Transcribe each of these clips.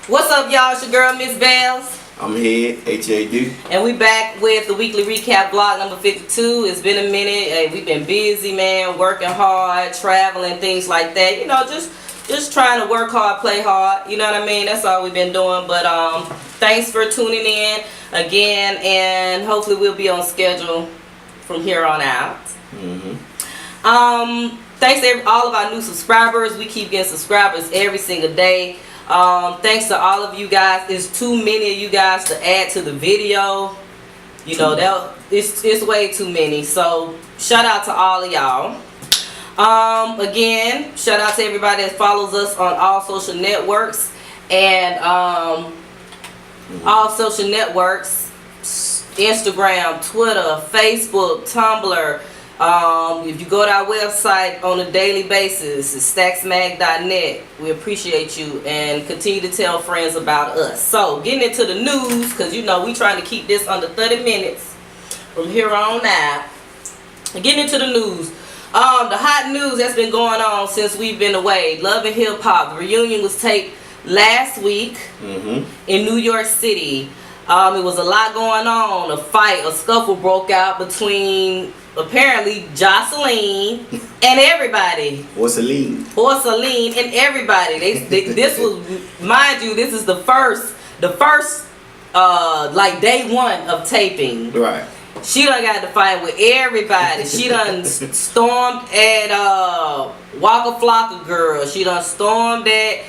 What's up, y'all? It's your girl, Ms.B. I'm Head, H-A-D. And we back with the weekly recap vlog number 52. It's been a minute. Hey, we've been busy, man, working hard, traveling, things like that. You know, just trying to work hard, play hard. You know what I mean? That's all we've been doing. But thanks for tuning in again, and hopefully we'll be on schedule from here on out. Thanks to all of our new subscribers. We keep getting subscribers every single day. Thanks to all of you guys. It's too many of you guys to add to the video. You know, it's way too many. So shout out to all of y'all. Again, shout out to everybody that follows us on all social networks and all social networks: Instagram, Twitter, Facebook, Tumblr. If you go to our website on a daily basis, it's stacksmag.net. We appreciate you and continue to tell friends about us. So, getting into the news, because you know we trying to keep this under 30 minutes from here on out. Getting into the news. The hot news that's been going on since we've been away. Love and Hip Hop. The reunion was taped last week in New York City. It was a lot going on. A fight, a scuffle broke out between apparently Jocelyn and everybody. Porcelain and everybody. This was, mind you, this is the first like day one of taping. Right. She done got to fight with everybody. She done stormed at Waka Flocka Girl. She done stormed at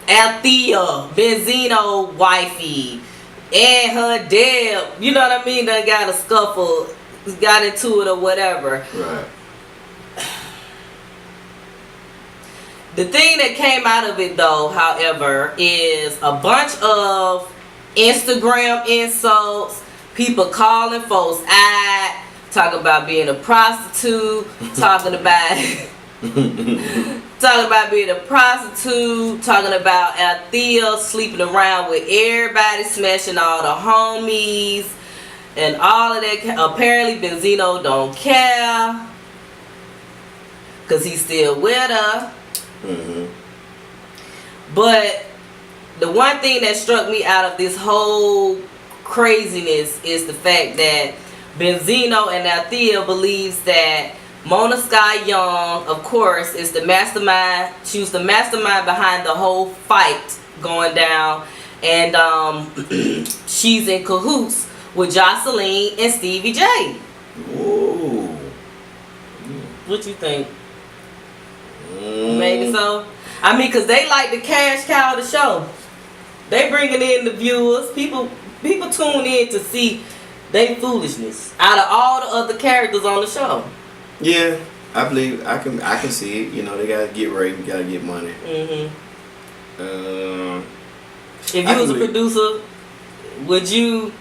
Althea Benzino wifey and her dad. You know what I mean? Done got a scuffle, got into it or whatever. Right. The thing that came out of it though, however, is a bunch of Instagram insults, people calling folks out, talking about being a prostitute, talking about being a prostitute, talking about Althea sleeping around with everybody, smashing all the homies, and all of that. Apparently Benzino don't care, because he's still with her. But the one thing that struck me out of this whole craziness is the fact that Benzino and Althea believes that Mona Sky Young, of course, is the mastermind. She was the mastermind behind the whole fight going down, and she's in cahoots with Jocelyn and Stevie J. Whoa. What you think? Maybe so. I mean, cause they like the cash cow of the show. They bringing in the viewers. People tune in to see they foolishness out of all the other characters on the show. Yeah, I believe I can see it. You know, they gotta get right, gotta get money. If you was a producer, would you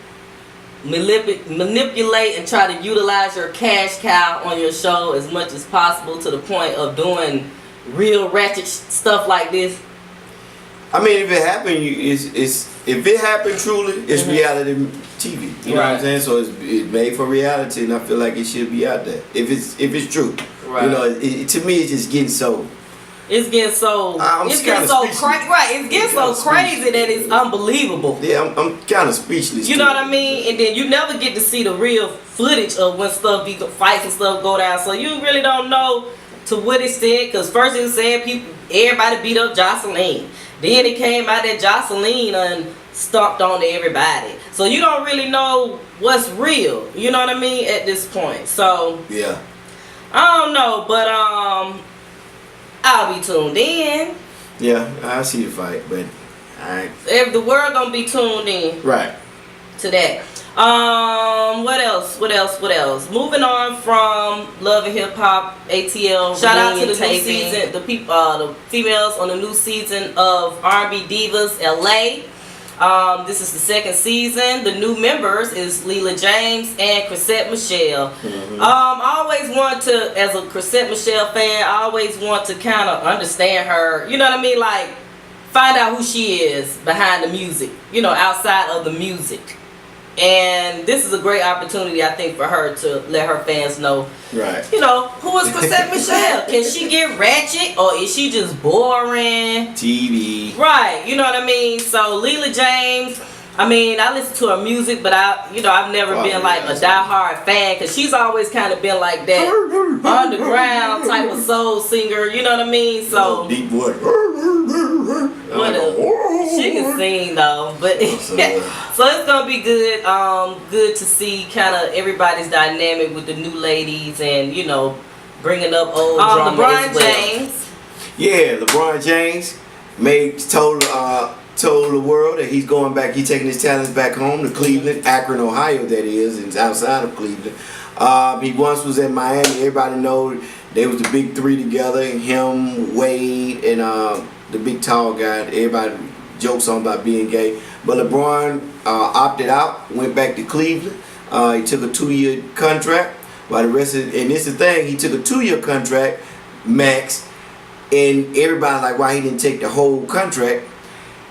manipulate and try to utilize your cash cow on your show as much as possible to the point of doing real ratchet stuff like this? I mean, if it happened, if it happened truly, it's reality TV. You know what I'm saying? So it's made for reality, and I feel like it should be out there if it's true. Right. You know, to me, it's just getting so. It's getting so. It's getting so crazy. Right. It's getting so crazy that it's unbelievable. Yeah, I'm kind of speechless. You know what I mean? And then you never get to see the real footage of when fights and stuff go down. So you really don't know to what extent. Because first it was saying everybody beat up Jocelyn. Then it came out that Jocelyn and stomped on everybody. So you don't really know what's real. You know what I mean? At this point. So yeah. I don't know, but I'll be tuned in. Yeah, I see the fight, but if the world gonna be tuned in. Right. To that. What else? Moving on from Love and Hip Hop, ATL. Shout out to the new season, the females on the new season of R&B Divas LA. This is the second season. The new members is Leela James and Chrisette Michelle. I always want to, as a Chrisette Michelle fan, I always want to kind of understand her. You know what I mean? Like, find out who she is behind the music. You know, outside of the music. And this is a great opportunity, I think, for her to let her fans know, right? You know, who is Chrisette Michele? Can she get ratchet, or is she just boring? TV. Right. You know what I mean? So Leela James, I mean, I listen to her music, but I've never been like a diehard fan, because she's always kind of been like that underground type of soul singer. You know what I mean? So deep voice. She can sing though, but so it's gonna be good. Good to see kind of everybody's dynamic with the new ladies, and you know, bringing up old drama LeBron as well. James. Yeah, LeBron James told the world that he's going back. He's taking his talents back home to Cleveland, Akron, Ohio. That is, and it's outside of Cleveland. He once was in Miami. Everybody knows they was the big three together. Him, Wade, and the big tall guy. Everybody jokes on about being gay. But LeBron opted out, went back to Cleveland. He took a 2-year contract. While the rest of, and this is the thing, he took a 2-year contract, max, and everybody's like, why he didn't take the whole contract?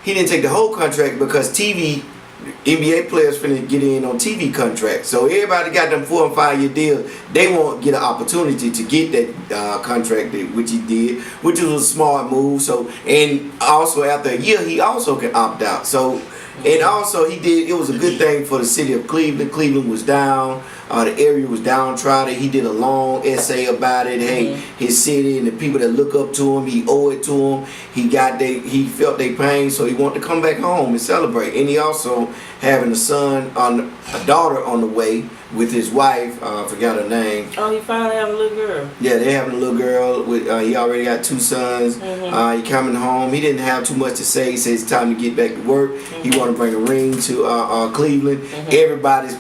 He didn't take the whole contract because NBA players finna get in on TV contracts. So everybody got them 4 and 5 year deals. They won't get an opportunity to get that contract, which he did, which was a smart move. So, and also after a year, he also can opt out. So, and also he did. It was a good thing for the city of Cleveland. Cleveland was down. The area was downtrodden. He did a long essay about it. Hey, his city and the people that look up to him, he owe it to them. He felt their pain, so he wanted to come back home and celebrate. And he also having a daughter on the way with his wife. I forgot her name. Oh, he finally having a little girl. Yeah, they having a little girl. He already got 2 sons. He coming home. He didn't have too much to say. He said it's time to get back to work. He want to bring a ring to Cleveland. Everybody's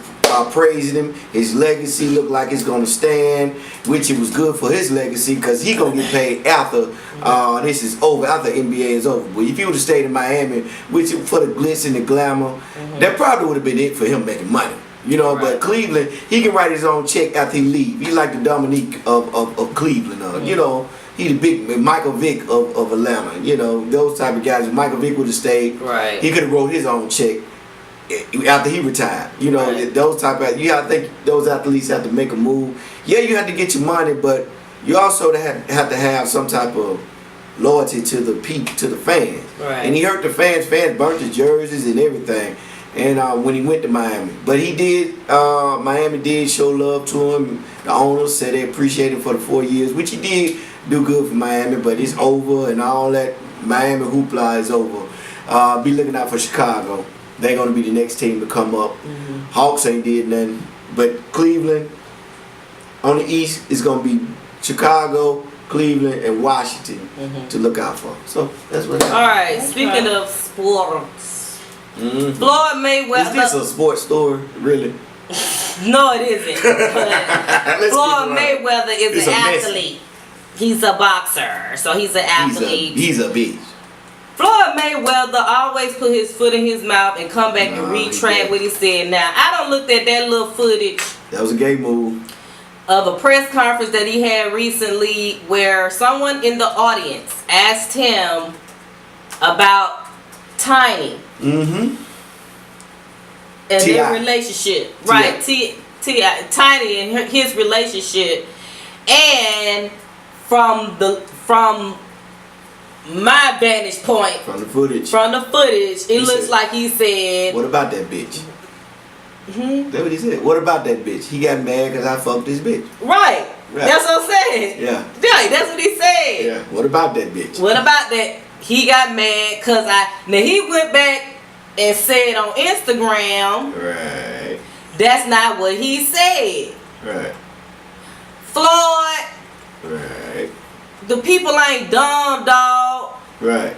praising him. His legacy looked like it's gonna stand, which it was good for his legacy because he gonna get paid after this is over, after NBA is over. But if he would have stayed in Miami, which for the glitz and the glamour, that probably would have been it for him making money. You know, but Cleveland, he can write his own check after he leave. He like the Dominique of Cleveland. You know, he the big Michael Vick of Atlanta. You know, those type of guys. If Michael Vick would have stayed, he could have wrote his own check after he retired. You know, those type of, you gotta think those athletes have to make a move. Yeah, you have to get your money, but you also have to have some type of loyalty to the people, to the fans. And he hurt the fans. Fans burnt his jerseys and everything. And when he went to Miami, but he did. Miami did show love to him. The owners said they appreciate him for the 4 years, which he did do good for Miami. But it's over, and all that Miami hoopla is over. Be looking out for Chicago. They're going to be the next team to come up. Hawks ain't did nothing. But Cleveland, on the East, is going to be Chicago, Cleveland, and Washington to look out for. So, that's what happened. All right, speaking of sports, Floyd Mayweather. Is this a sports story, really? No, it isn't. Floyd Mayweather is an athlete. He's a boxer, so he's an athlete. He's a bitch. Floyd Mayweather always put his foot in his mouth and come back and retract what he said. Now, I done looked at that little footage. That was a gay move. Of a press conference that he had recently where someone in the audience asked him about Tiny. And their relationship. Right. Tiny and his relationship. And from my vantage point, from the footage, it looks like he said, "What about that bitch?" That's what he said. What about that bitch? He got mad because I fucked this bitch. Right. That's what I'm saying. Yeah. That's what he said. Yeah. What about that bitch? What about that? He got mad because now he went back and said on Instagram. Right. That's not what he said. Right. Floyd. Right. The people ain't dumb, dog. Right.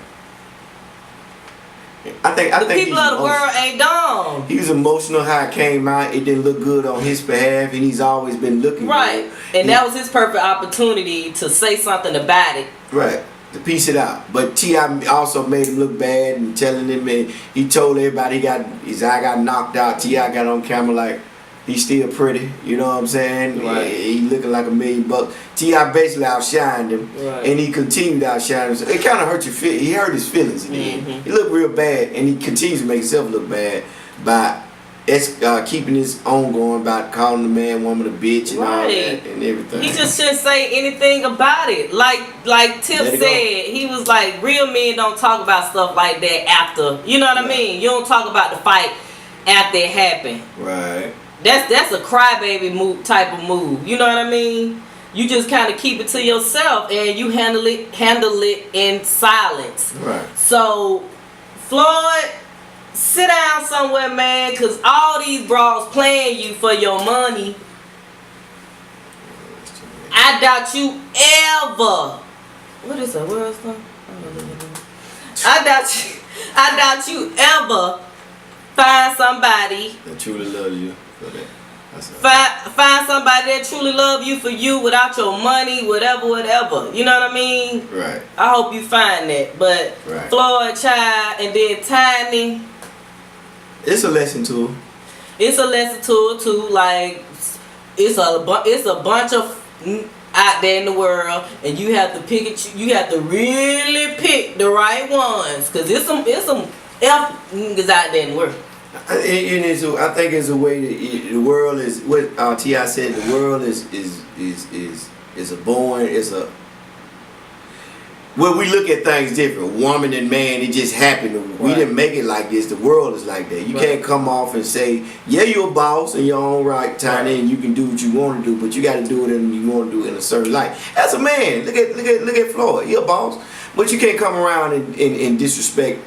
I think the people of the world ain't dumb. He was emotional how it came out. It didn't look good on his behalf, and he's always been looking good. And that was his perfect opportunity to say something about it. Right. To piece it out. But T.I. also made him look bad and telling him, and he told everybody his eye got knocked out. T.I. got on camera like, he's still pretty, you know what I'm saying? Right. He looking like $1 million. T.I. basically outshined him, and he continued to outshine him. So it kind of hurt his feelings in the end. He looked real bad, and he continues to make himself look bad by keeping his own going about calling the man, woman a bitch and all that and everything. He just shouldn't say anything about it. Like Tip said, he was like, real men don't talk about stuff like that after. You know what I mean? You don't talk about the fight after it happened. Right. That's a crybaby move type of move. You know what I mean? You just kind of keep it to yourself and you handle it in silence. Right. So, Floyd, sit down somewhere, man, because all these bras playing you for your money. I doubt you ever. What is that? Where is that? I doubt you ever find somebody that truly love you for that. Find somebody that truly love you for you without your money, whatever. You know what I mean? Right. I hope you find that. But Floyd, Child, and then Tiny. It's a lesson to her. It's a lesson to her too. Like it's a bunch of out there in the world, and you have to pick it. You have to really pick the right ones, cause it's some F niggas out there in the world. I think it's a way that the world is what T.I. said. The world is a born. It's a well, we look at things different. Woman and man, it just happened. We didn't make it like this. The world is like that. You can't come off and say, yeah, you're a boss in your own right, Tiny, and you can do what you want to do, but you got to do it and you want to do it in a certain light. As a man, look at Floyd. You're a boss, but you can't come around and disrespect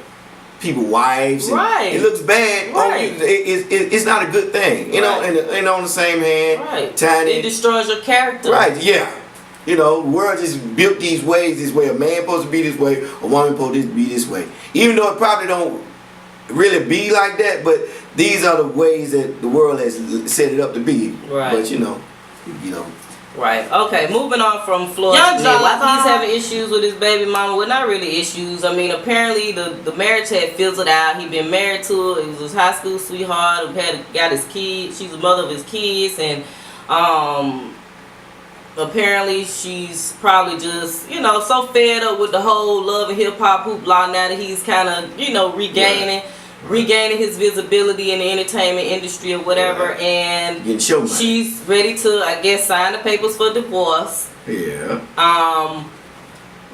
people's wives. And it looks bad. Right. It's not a good thing. You know, and on the same hand, Tiny. It destroys your character. Right. Yeah. You know, the world just built these ways this way. A man supposed to be this way, a woman supposed to be this way. Even though it probably don't really be like that, but these are the ways that the world has set it up to be. Right. But you know. Right. Okay. Moving on from Floyd. He's having issues with his baby mama. Well, not really issues. I mean, apparently the marriage had fizzled out. He'd been married to her. He was his high school sweetheart. Got his kids. She's the mother of his kids, and apparently she's probably just, so fed up with the whole love and hip hop hoopla now that he's kind of, regaining his visibility in the entertainment industry or whatever, and she's ready to, I guess, sign the papers for divorce. Yeah.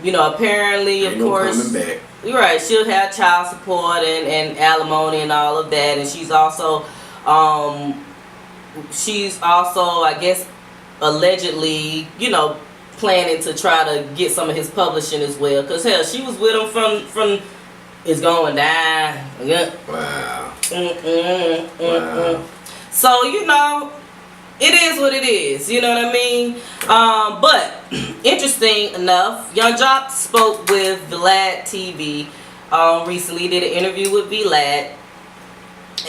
Apparently, of course, coming back. You're right. She'll have child support and alimony and all of that, and she's also, I guess, allegedly, planning to try to get some of his publishing as well. Cause hell, she was with him from It's Going Down. Wow. Wow. So it is what it is. You know what I mean? But interesting enough, N.W.A spoke with VladTV recently. Did an interview with Vlad,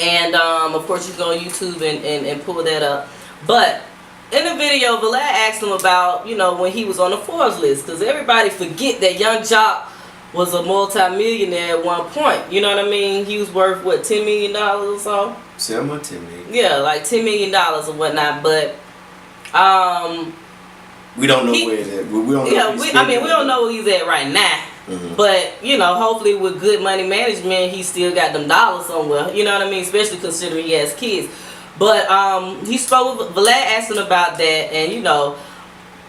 and of course you can go on YouTube and pull that up. But in the video, Vlad asked him about, when he was on the Forbes list, because everybody forget that N.W.A was a multi-millionaire at one point. You know what I mean? He was worth, what, $10 million or so? $10 million. Yeah, like $10 million or whatnot, but we don't know where he's at. We don't know we don't know where he's at right now. Mm-hmm. But, hopefully with good money management, he still got them dollars somewhere. You know what I mean? Especially considering he has kids. But he spoke with Vlad, asked him about that, and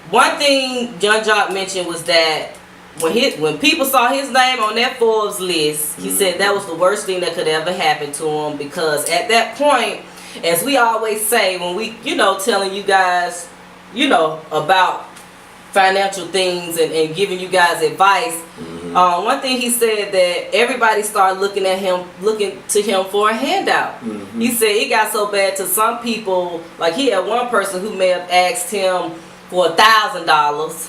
one thing N.W.A mentioned was that when people saw his name on that Forbes list, he said that was the worst thing that could ever happen to him, because at that point, as we always say when we telling you guys about financial things and giving you guys advice, one thing he said that everybody started looking to him for a handout. He said it got so bad to some people, like he had one person who may have asked him for $1,000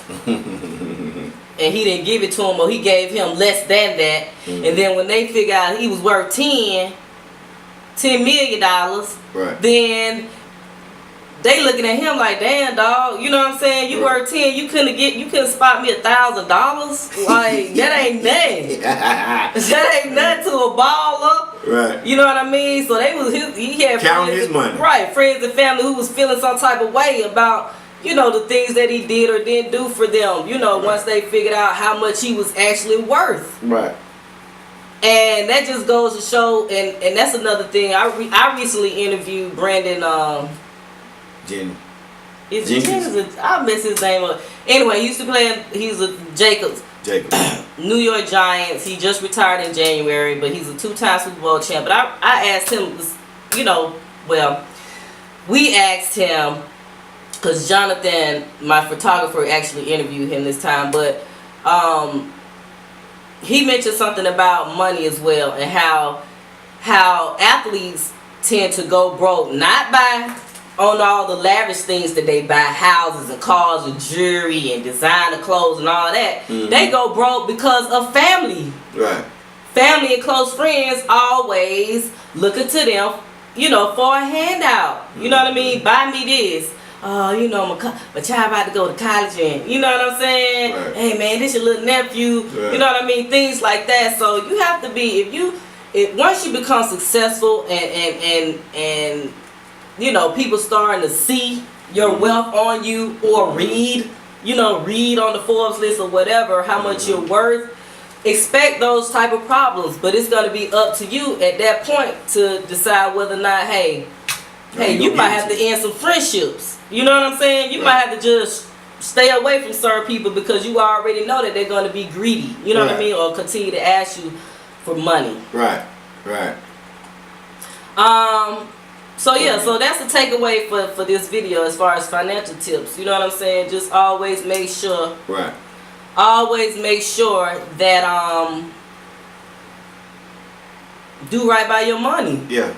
and he didn't give it to him, or he gave him less than that, and then when they figured out he was worth $10 million, then they looking at him like, damn, dog, you know what I'm saying? You worth 10, you couldn't spot me $1,000. Like, that ain't nothing. That ain't nothing to a baller. Right. You know what I mean? So he had counting his money. Right, friends and family who was feeling some type of way about, the things that he did or didn't do for them. Once they figured out how much he was actually worth. Right. And that just goes to show, and that's another thing. I recently interviewed Brandon. Jenny. I miss his name up. Anyway, he used to play. He's a Jacobs. New York Giants. He just retired in January, but he's a 2-time Super Bowl champ. But I asked him, we asked him because Jonathan, my photographer, actually interviewed him this time, but he mentioned something about money as well, and how athletes tend to go broke, not by on all the lavish things that they buy, houses and cars and jewelry and designer clothes and all that. They go broke because of family. Right. Family and close friends always looking to them, for a handout. You know what I mean? Buy me this. My child about to go to college, and you know what I'm saying? Right. Hey man, this your little nephew. Right. You know what I mean? Things like that. So you have to be, once you become successful and people starting to see your wealth on you, or read on the Forbes list or whatever, how much you're worth, expect those type of problems. But it's going to be up to you at that point to decide whether or not, hey, you might have to end some friendships. You know what I'm saying? You might have to just stay away from certain people because you already know that they're going to be greedy. You know what I mean? Or continue to ask you for money. Right. So that's the takeaway for this video as far as financial tips. You know what I'm saying? Just always make sure. Right. Always make sure that do right by your money. Yeah.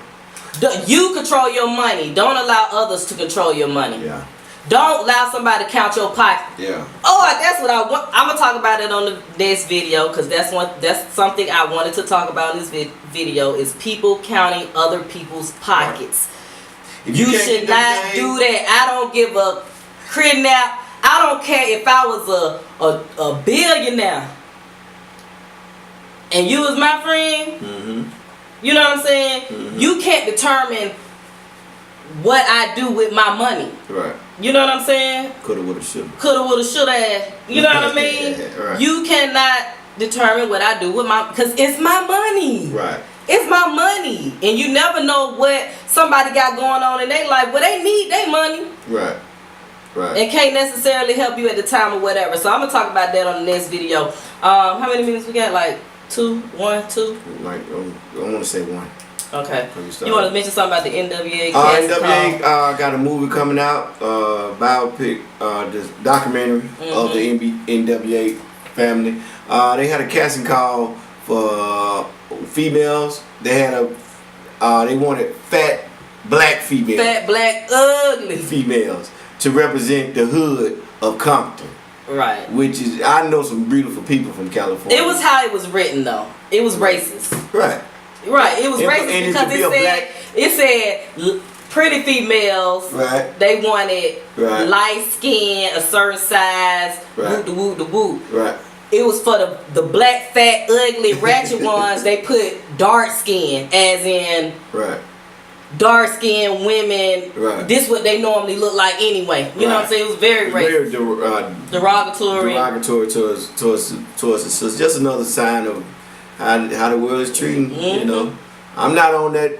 You control your money. Don't allow others to control your money. Yeah. Don't allow somebody to count your pocket. Yeah. Oh, that's what I want. I'm gonna talk about it on the next video because that's something I wanted to talk about in this video is people counting other people's pockets. Right. You should not do that. I don't give a crap. I don't care if I was a billionaire and you was my friend. You know what I'm saying? You can't determine what I do with my money. Right. You know what I'm saying? Coulda, woulda, shoulda. Coulda, woulda, shoulda. You know what I mean? Right. You cannot determine what I do with because it's my money. Right. It's my money. And you never know what somebody got going on in their life. Well, they need their money. Right. And can't necessarily help you at the time or whatever. So I'm going to talk about that on the next video. How many minutes we got? Like 2? 1, 2? Like, I want to say 1. Okay. You want to mention something about the N.W.A? N.W.A got a movie coming out, biopic, this documentary of the N.W.A family. They had a casting call for females. They had they wanted fat black females. Fat black ugly females to represent the hood of Compton. Right. Which is, I know some beautiful people from California. It was how it was written though. It was racist. Right. Right, it was racist because it said pretty females. Right. They wanted light skin, a certain size. Right. Whoop the whoop. Right. It was for the black, fat, ugly, ratchet ones. They put dark skin, as in dark skinned women. Right. This what they normally look like anyway. You know what I'm saying? It was very racist. Very derogatory. Derogatory towards the sisters. Just another sign of how the world is treating, you know. I'm not on that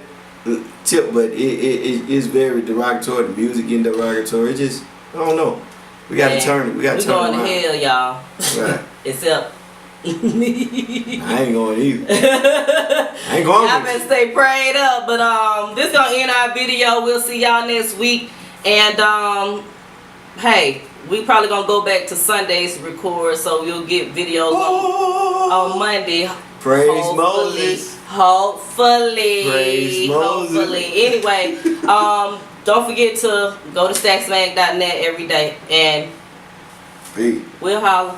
tip, but it is very derogatory. The music getting derogatory. It just, I don't know. We got to turn it. We got to turn it around. We're going to hell, y'all. Right. Except. I ain't going either. I ain't going. Y'all better stay prayed up. But this gonna end our video. We'll see y'all next week. And hey, we probably gonna go back to Sundays to record, so we'll get videos on Monday. Praise Moses. Hopefully. Praise Moses. Hopefully. Anyway, don't forget to go to stacksmag.net every day, and we'll holler.